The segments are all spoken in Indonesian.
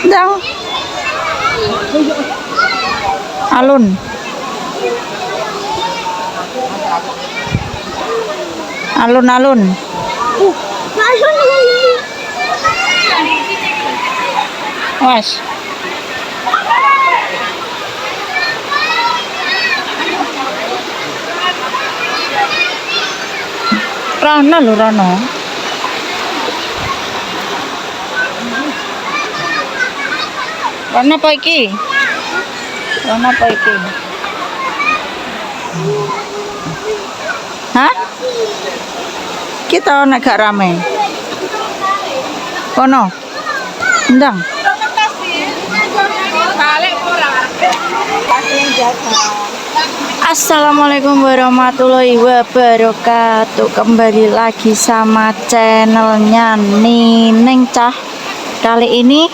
Ndang. Alun. Alun-alun. Wes. Rana lho Rana. Rana apa iki? Rana apa iki? Hah? Kita nek gak rame. Kono. Ndang. Assalamualaikum warahmatullahi wabarakatuh. Kembali lagi sama channelnya Nining Cah. Kali ini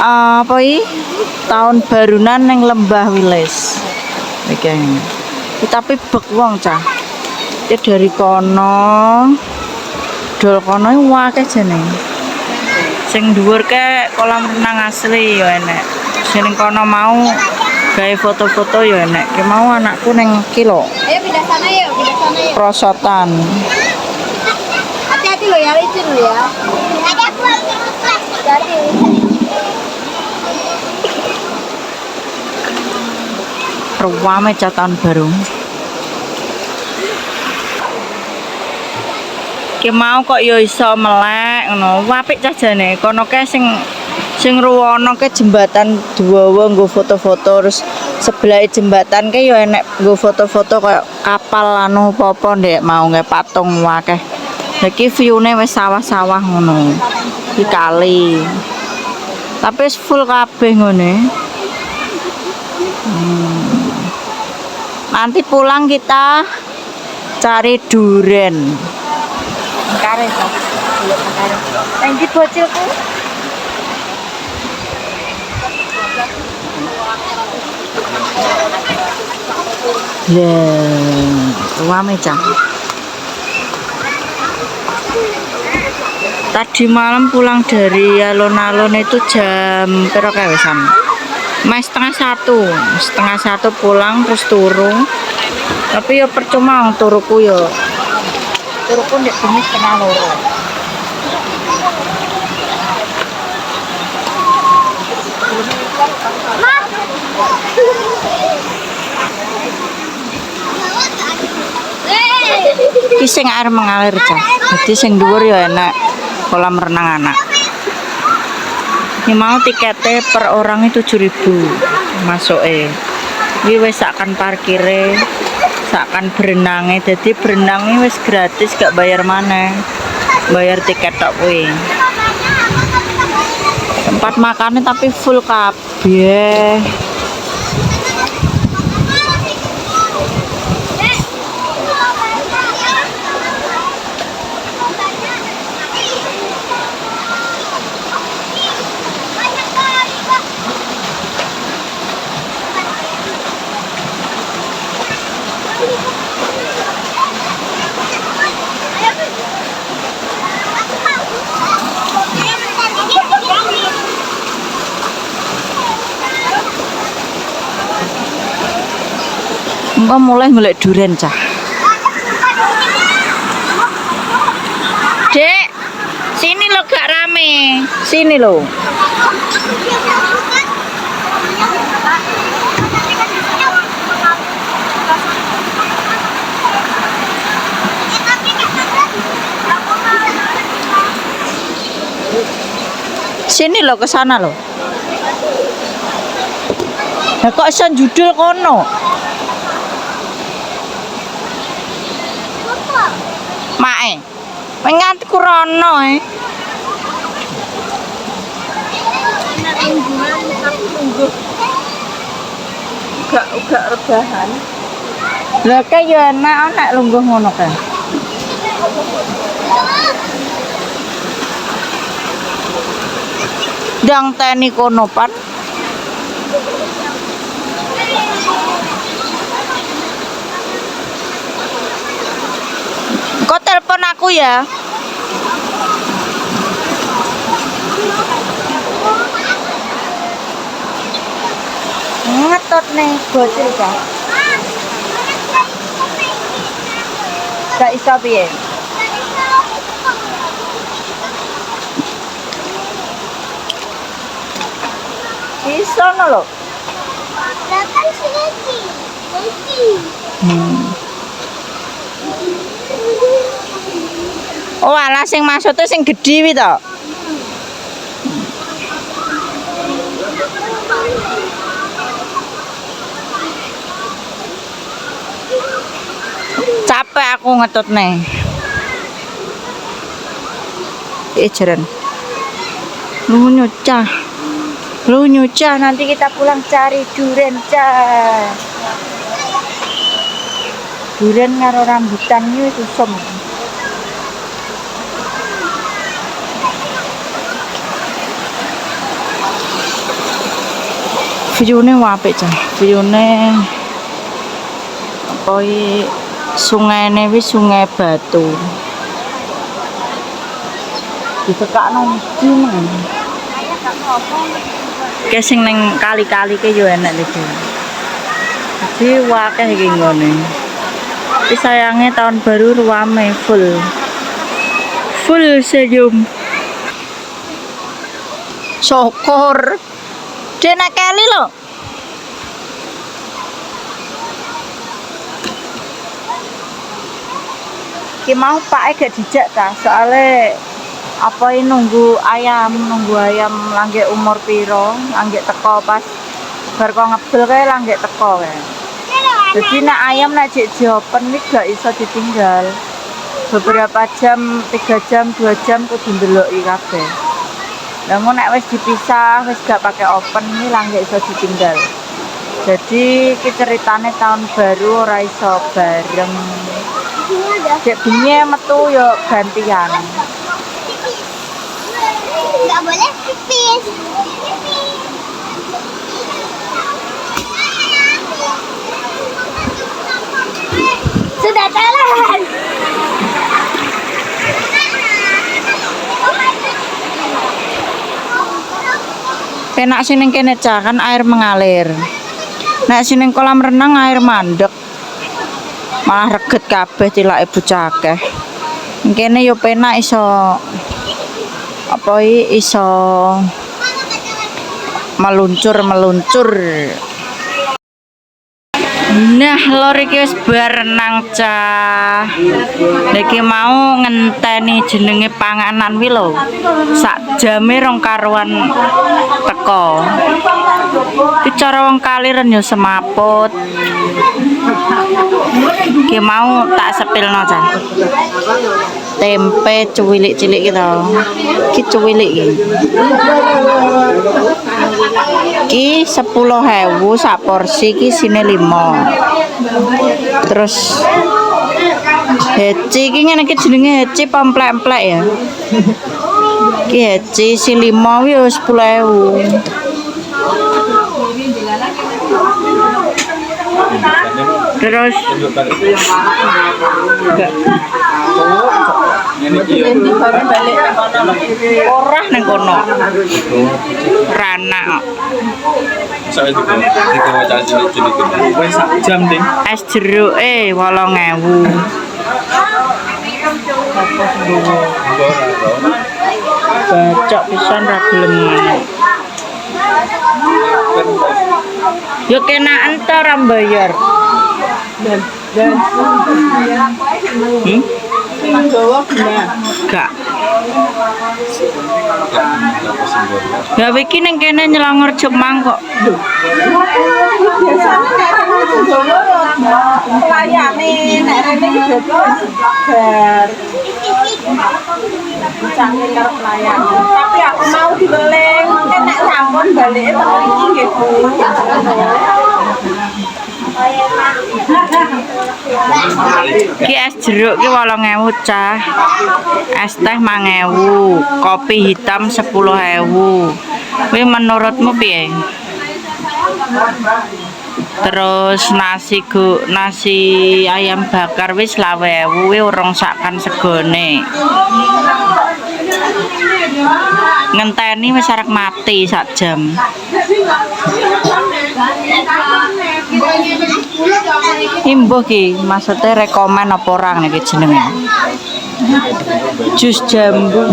apa ini? Tahun barunan neng Lembah Wilis. Oke. Tapi bek wong Cah. Itu dari kono. Dol kono akeh jane. Sing dhuwur ke kolam renang asli ya enek. Sing kono mau gawe foto-foto ya enek. Ki mau anakku neng kilo. Ayo pindah sana yuk, pindah sana yuk. Prosotan. Hati-hati lo ya, licin lo ya. Ada aku hati. Ruame tahun baru. Ki mau kok ya iso melek ngono. Apik cah jane. Kono ke sing ruwono ke jembatan Duwawa nggo foto-foto, terus sebelah jembatan ke ya enek nggo foto-foto kayak kapal anu apa-apa ndek mau nge patung akeh. Iki view-ne wis sawah-sawah ngono. Iki kali. Tapi wis full kabeh ngene. Nanti pulang kita cari duren. Kare kok. Engki bocilku. Rame Cah. Tadi malam pulang dari alun-alun itu jam berapa kawesan? setengah satu pulang terus turun. Tapi ya percuma turuku ya. Turuku ndek bumi setengah loro. Iki sing air mengalir Cah. Dadi sing dhuwur ya enak kolam renang anak. Ini mau tiketnya per orang itu 7.000 masuke. Iki wis sakkan parkire, sakkan berenangnya. Jadi berenangnya wis gratis, gak bayar mana. Bayar tiket tok kuwi. Tempat makannya tapi full kabeh. Mbak mulai golek duren Cah. Dek, sini lo gak rame. Sini lo. Sini lo, ke sana lo. Nah, kok iso judul kono? Mae. Menganti kurono Uga rebahan. Lah kae ya enak lungguh ngono kae. Dang teni kono pan. Kok telepon aku ya? nih bocil Kak. Gak iso piye? Iso no lho. Datang sini. Oh alah sing maksudnya sing gedhi wi to. Capek aku ngetutne. Jeren. Lu nyucah nanti kita pulang cari duren cah. Duren karo rambutan itu som. View-ne apik cah. View-ne apa sungaine wis sungai batu. Ditekakno ndi men. Ki sing ning kali-kali ki yo enak iki. Jadi wakeh iki ngene. Tapi sayangnya tahun baru rame full senyum. Syukur. Dena kali lo. Ki mau Pak gak dijak ta, soalnya apa ini nunggu ayam langgek umur piro, langgek teko pas bar kok ngebel kae langgek teko kae. Jadi nek ayam nek jek diopen iki gak iso ditinggal. Beberapa jam, 3 jam, 2 jam kudu ndeloki kabeh. Lah ngono nek wis dipisah, wis gak pakai open iki langgek iso ditinggal. Jadi ki ceritane tahun baru ora iso bareng. Cek binye metu yo gantian. Nggak boleh pipis. Sudah jalan. Penak sini kene cah kan air mengalir. Nek sini kolam renang air mandek. Malah reget kabeh tilake bocah akeh. Kene yo penak iso apa iso meluncur. Nah, lor iki wis berenang cah. Niki mau ngenteni jenenge panganan wi lho. Sak jame rong karuan teko. Iki cara wong kaliren ya semaput. Iki mau tak sepilno cah. Tempe cuwilik-cilik gitu. Iki cuwilik iki. Ki 10.000 sak porsi ki sine 5. Terus heci iki ngene iki jenenge heci pomplek-emplek ya. Ki heci si 5 kuwi 10.000. Terus orah nang kono. Rana. Es jeruk 8.000. Bacok pisan ra gelem maneh. Yo kenaan ta ra mbayar. Gak. Gawe iki ning kene Nyelangor Jemang kok. Pelayane nek rene iki bar. Canggih karo pelayan. Tapi aku mau dibeling, nek sampun balike teng iki nggih Bu. Ki es jeruk ki 8.000 cah. Es teh 5.000, kopi hitam 10.000. Kuwi menurutmu piye? Terus nasi ayam bakar wis 20.000 kuwi urung sakan segone. Ngenteni wis arek mati sak jam. Imbuh ki, maksudnya rekomen apa orang nih jenenge? Jus jambu.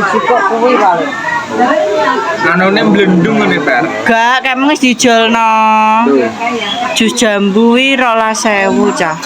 Kok kuwi wae. Anone blendung ngene, Per. Gak, kamu wis dijolno. Jus jambu wi 12.000, Cah.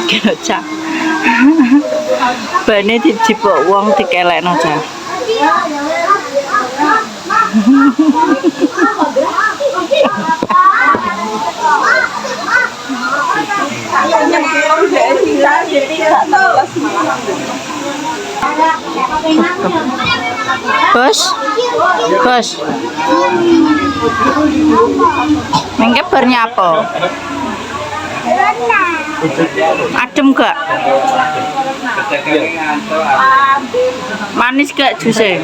Kira Cah. Bane dijipuk wong dikelekno, Cah. Bos, bos, mengke bar nyapa? Adem gak? Manis gak jusnya?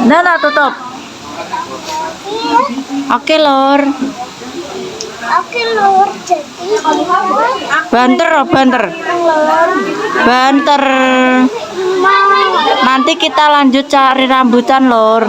Nah, tutup. Oke, Lor. Oke, Lur. Jadi Banter, oh, banter. Banter. mau Nanti kita lanjut cari rambutan, Lor.